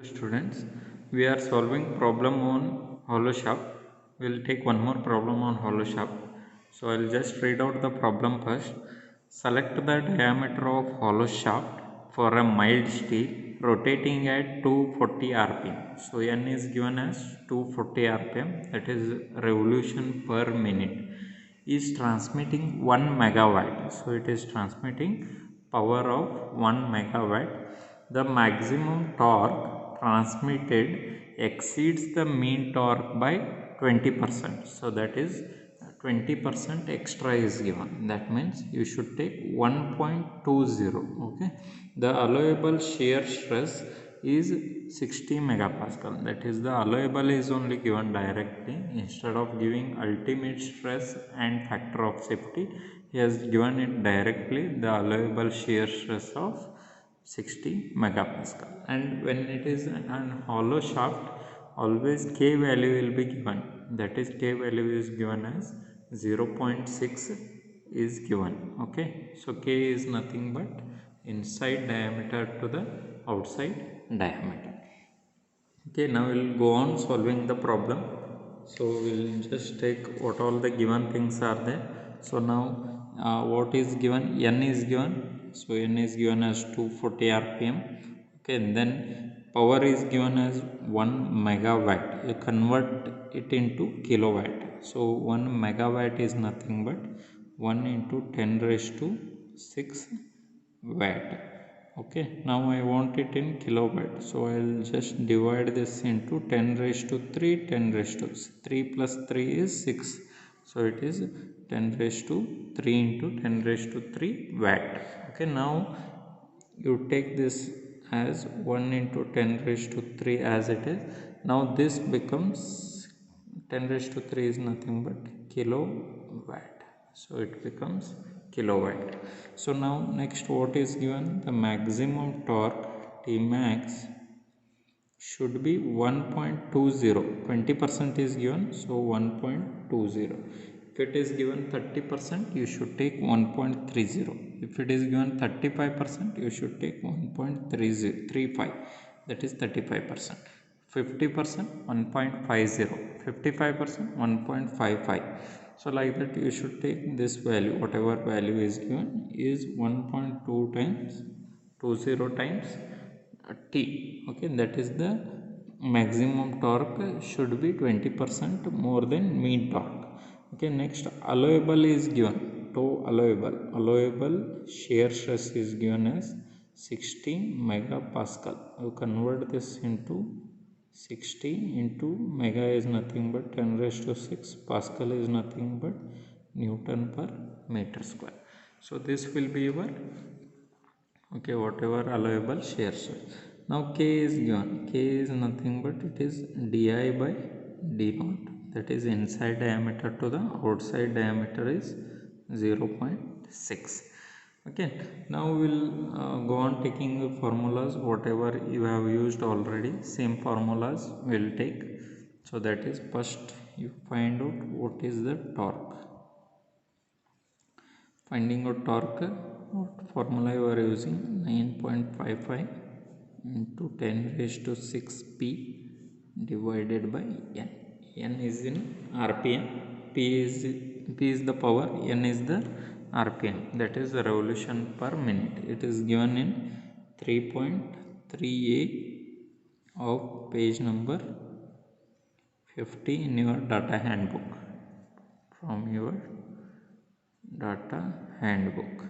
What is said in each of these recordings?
Students, we are solving problem on hollow shaft. We'll take one more problem on hollow shaft. So I'll just read out the problem first. Select the diameter of hollow shaft for a mild steel rotating at 240 rpm. So n is given as 240 rpm, that is revolution per minute. Is transmitting 1 megawatt. So it is transmitting power of 1 megawatt. The maximum torque transmitted exceeds the mean torque by 20%. So that is 20% extra is given. That means you should take 1.20. Okay. The allowable shear stress is 60 megapascal. That is, the allowable is only given directly instead of giving ultimate stress and factor of safety. He has given it directly, the allowable shear stress of 60 megapascal. And when it is an hollow shaft, always K value will be given. That is, K value is given as 0.6 is given. Okay, so K is nothing but inside diameter to the outside diameter. Okay, now we'll go on solving the problem. So we'll just take what all the given things are there. So now what is given? N is given. So N is given as 240 rpm. Okay, and then power is given as 1 megawatt. You convert it into kilowatt. So 1 megawatt is nothing but 1 into 10 raised to 6 watt. Okay, now I want it in kilowatt, so I'll just divide this into 10 raised to 3, 10 raised to 3 plus 3 is 6, so it is 10 raised to 3 into 10 raised to 3 watt. Okay, now you take this as 1 into 10 raised to 3 as it is. Now this becomes 10 raised to 3 is nothing but kilowatt, so it becomes kilowatt. So now next, what is given? The maximum torque T max should be 1.20. 20% is given, so 1.20. If it is given 30%, you should take 1.30. If it is given 35%, you should take 1.35. That is 35%. 50% 1.50. 55% 1.55. So like that you should take this value, whatever value is given is 1.2 times 20 times T. Okay, that is the maximum torque should be 20% more than mean torque. Okay, next, allowable is given. To allowable shear stress is given as 60 megapascal. You convert this into 60 into mega is nothing but 10 raised to 6, pascal is nothing but Newton per meter square. So this will be your, okay, whatever allowable shear stress. Now K is given. K is nothing but it is di by d naught, that is inside diameter to the outside diameter is 0.6. Okay, now we'll go on taking the formulas whatever you have used already. Same formulas we'll take. So that is, first you find out what is the torque. Finding out torque, what formula you are using? 9.55 into 10 raised to 6 p divided by n. N is in rpm, p is the power, n is the rpm, that is the revolution per minute. It is given in 3.3a of page number 50 in your data handbook, from your data handbook,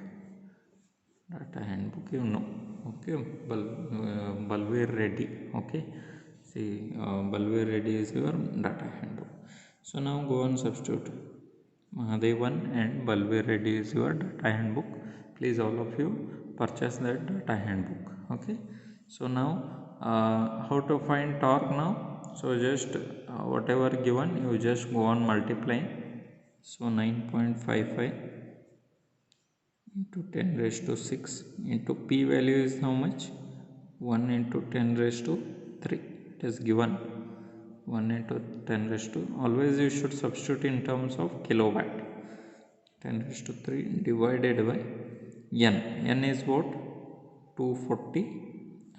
you know. Okay, Balveer Reddy. Okay, see, Balveer Reddy is your data handbook. So now go on substitute. Mahadevan and Balveer Reddy is your data handbook. Please all of you purchase that data handbook. Okay, so now how to find torque now? So just whatever given, you just go on multiplying. So 9.55 into 10 raised to 6 into p value is how much? 1 into 10 raised to 3. It is given 1 into 10 raised to, always you should substitute in terms of kilowatt. 10 raised to 3 divided by n. N is what? 240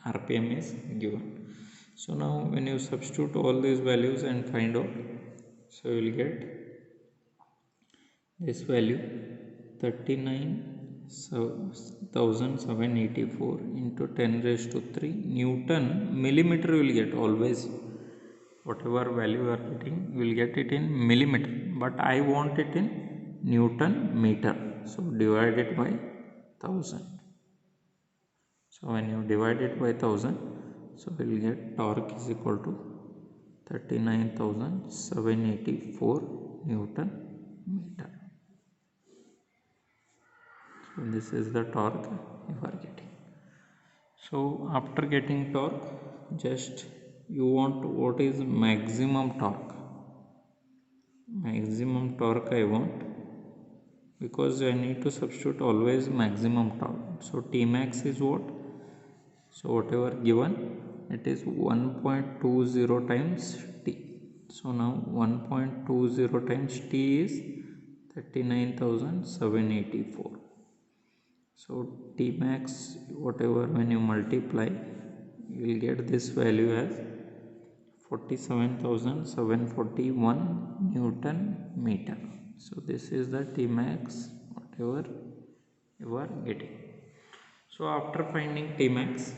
rpm is given. So now when you substitute all these values and find out, so you will get this value 39,784 into 10 raised to 3 Newton millimeter. You will get always whatever value you are getting, you will get it in millimeter, but I want it in Newton meter, so divide it by 1000. So when you divide it by 1000, so we will get torque is equal to 39,784 Newton meter. So this is the torque you are getting. So after getting torque, just you want what is maximum torque. Maximum torque I want, because I need to substitute always maximum torque. So Tmax is what? So whatever given, it is 1.20 times T. So now 1.20 times T is 39,784. So Tmax, whatever, when you multiply, you will get this value as 47,741 Newton meter. So this is the Tmax whatever you are getting. So after finding Tmax,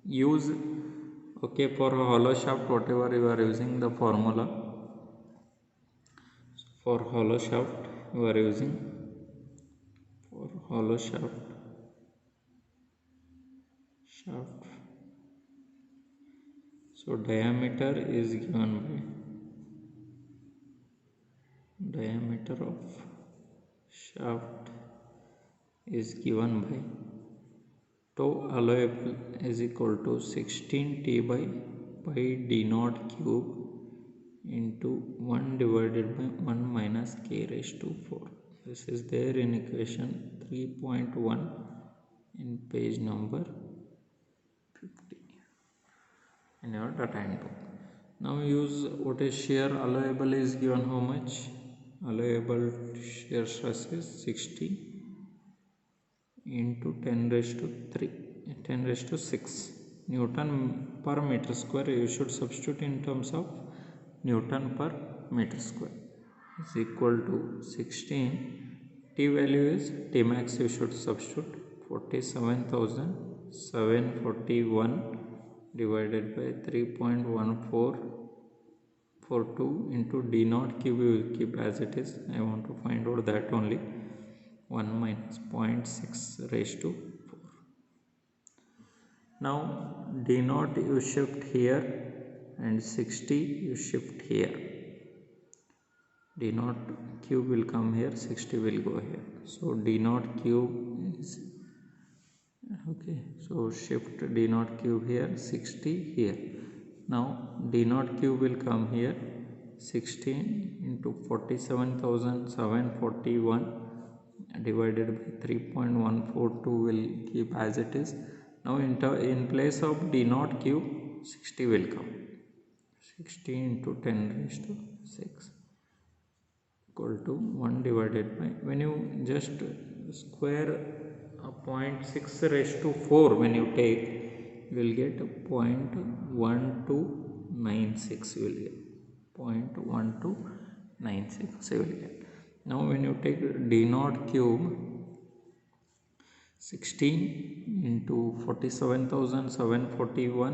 use for hollow shaft whatever you are using the formula. So for hollow shaft you are using, for hollow shaft so diameter is given by diameter of shaft is given by tau allowable is equal to 16 T by pi d naught cube into 1 divided by 1 minus k raised to 4. This is there in equation 3.1 in page number 50 in your data handbook. Now use what is shear allowable is given how much? Allowable shear stress is 60 into 10 raised to 3, 10 raised to 6 Newton per meter square. You should substitute in terms of Newton per meter square is equal to 16. T value is Tmax, you should substitute 47,741 divided by 3.1442 into d naught cube. You will keep as it is. I want to find out that only. 1 minus 0.6 raised to 4. Now d naught you shift here and 60 you shift here. D naught cube will come here, 60 will go here. So d naught cube is so shift d naught cube here, 60 here. Now d naught cube will come here, 16 into 47,741 divided by 3.142 will keep as it is. Now in place of d naught cube, 60 will come. 60 into 10 raised to 6 equal to 1 divided by, when you just square 0.6 raised to 4 when you take, you will get 0.1296. You will get 0.1296 you will get. Now when you take d naught cube, 16 into 47,741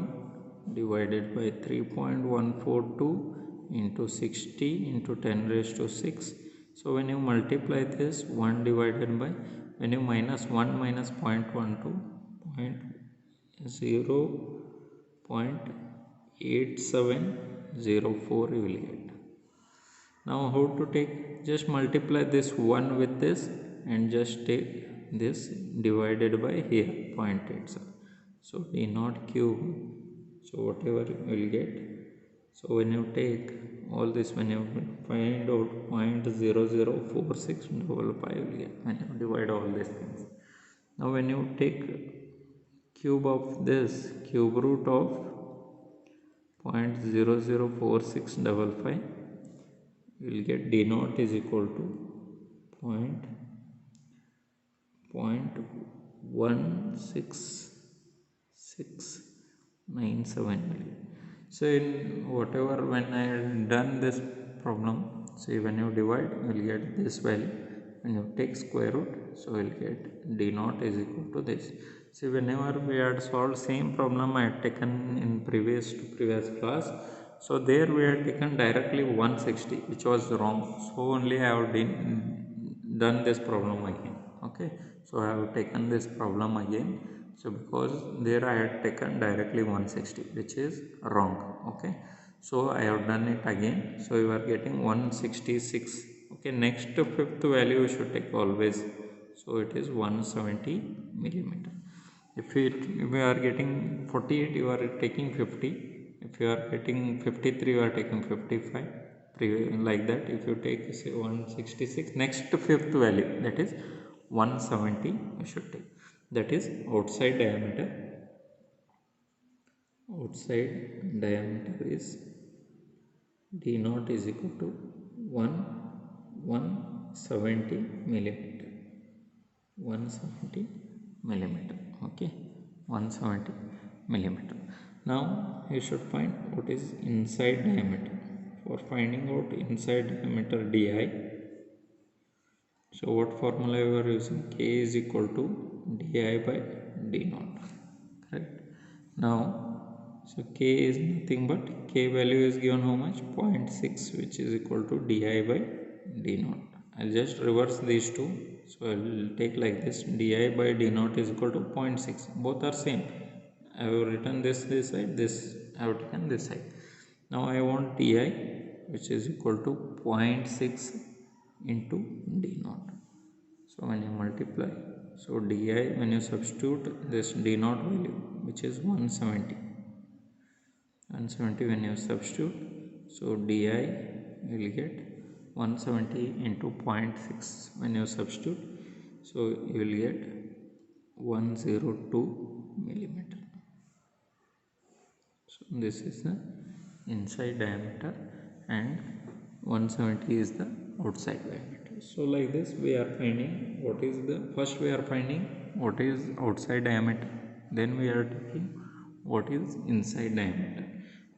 divided by 3.142 into 60 into 10 raised to 6. So when you multiply this, 1 divided by, when you minus 1 minus 0.12, 0.8704 you will get. Now how to take? Just multiply this 1 with this and just take this divided by here 0.87. So d naught cube, so whatever you will get. So when you take all this, when you find out 0.004655 you will get when you divide all these things. Now when you take cube of this, cube root of 0.004655, you will get d naught is equal to 0.16697. So in whatever, when I done this problem, see, when you divide you will get this value, when you take square root, so you will get d naught is equal to this. See, whenever we had solved same problem I had taken in previous class, so there we had taken directly 160, which was wrong, so only I have done this problem again. Okay, so I have taken this problem again, so because there I had taken directly 160, which is wrong. Okay, so I have done it again, so you are getting 166. Okay, next fifth value you should take always, so it is 170 millimeter. If you are getting 48, you are taking 50. If you are getting 53, you are taking 55, like that. If you take say 166, next fifth value, that is 170, you should take, that is outside diameter. Outside diameter is d naught is equal to 170 millimeter. 170 millimeter. Okay, 170 millimeter. Now you should find what is inside diameter. For finding out inside diameter di, so what formula we are using? K is equal to di by d naught. Correct. Now, so K is nothing but, K value is given how much? 0.6, which is equal to di by d naught. I'll just reverse these two. So I'll take like this, di by d naught is equal to 0.6. Both are same. I have written this side, this I have taken this side. Now I want di, which is equal to 0.6 into d naught. So when you multiply, so di, when you substitute this d naught value, which is 170, when you substitute, so di will get 170 into 0.6 when you substitute, so you will get 102 millimeter. So this is the inside diameter and 170 is the outside diameter. So like this we are finding what is the, first we are finding what is outside diameter, then we are taking what is inside diameter.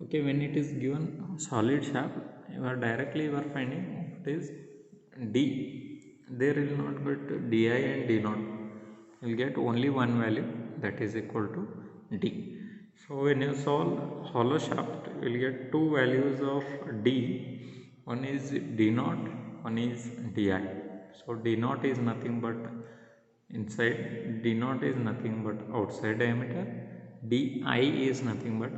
Okay, when it is given solid shaft, you are finding what is d, there will not get di and d naught, you will get only one value, that is equal to d. So when you solve hollow shaft, you will get two values of d, one is d naught, one is di. So d naught is nothing but inside, d naught is nothing but outside diameter, di is nothing but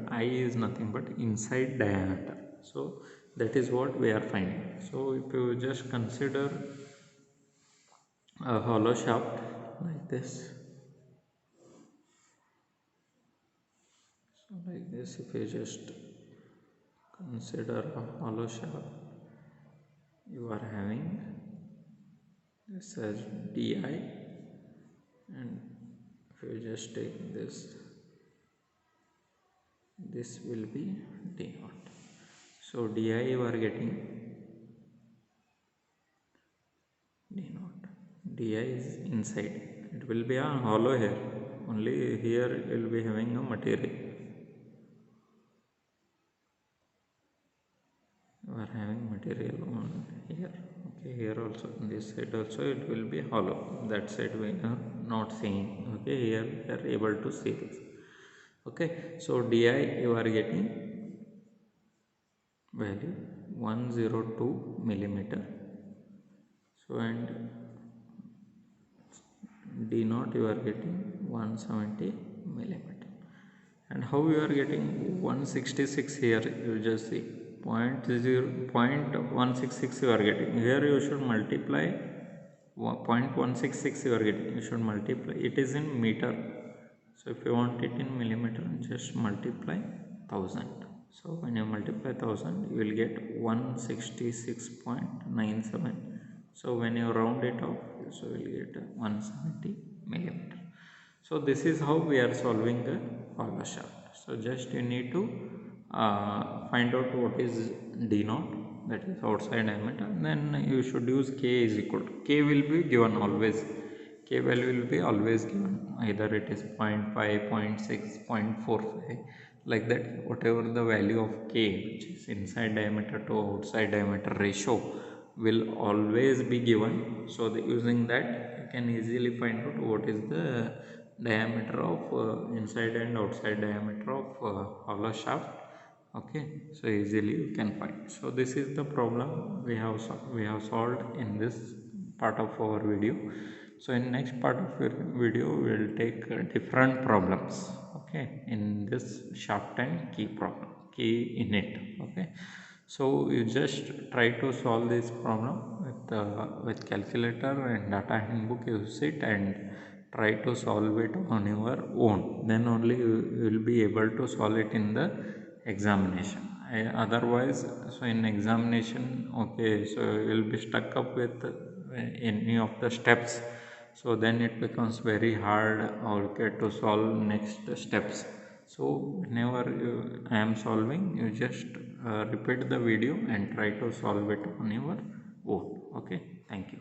inside diameter. So that is what we are finding. So if you just consider a hollow shaft like this, so like this, if you just consider a hollow shaft, you are having this as di, and if you just take this will be d naught. So di you are getting d naught, di is inside, it will be a hollow here, only here you will be having a material, you are having material on here. Okay, here also, on this side also it will be hollow, that side we are not seeing. Okay, here we are able to see this. Okay, so di you are getting value 102 millimeter. So and d naught you are getting 170 millimeter. And how you are getting 166 here? You just see 0.166 you are getting here, you should multiply 0.166 you are getting, you should multiply, it is in meter, so if you want it in millimeter, just multiply 1000. So when you multiply 1000, you will get 166.97. So when you round it off, so you will get 170 millimeter. So this is how we are solving the hollow shaft. So just you need to find out what is d naught, that is outside diameter, then you should use k is equal to, k will be given always, k value will be always given, either it is 0.5, 0.6, 0.45, like that whatever the value of k, which is inside diameter to outside diameter ratio, will always be given. So using that you can easily find out what is the diameter of inside and outside diameter of hollow shaft. Okay, so easily you can find. So this is the problem we have solved in this part of our video. So in next part of your video we will take different problems, okay, in this shaft and key in it. Okay, so you just try to solve this problem with calculator and data handbook. Use it and try to solve it on your own, then only you will be able to solve it in the examination. Otherwise, so in examination, okay, so you will be stuck up with any of the steps, so then it becomes very hard, okay, to solve next steps. So whenever I am solving, you just repeat the video and try to solve it on your own. Okay, thank you.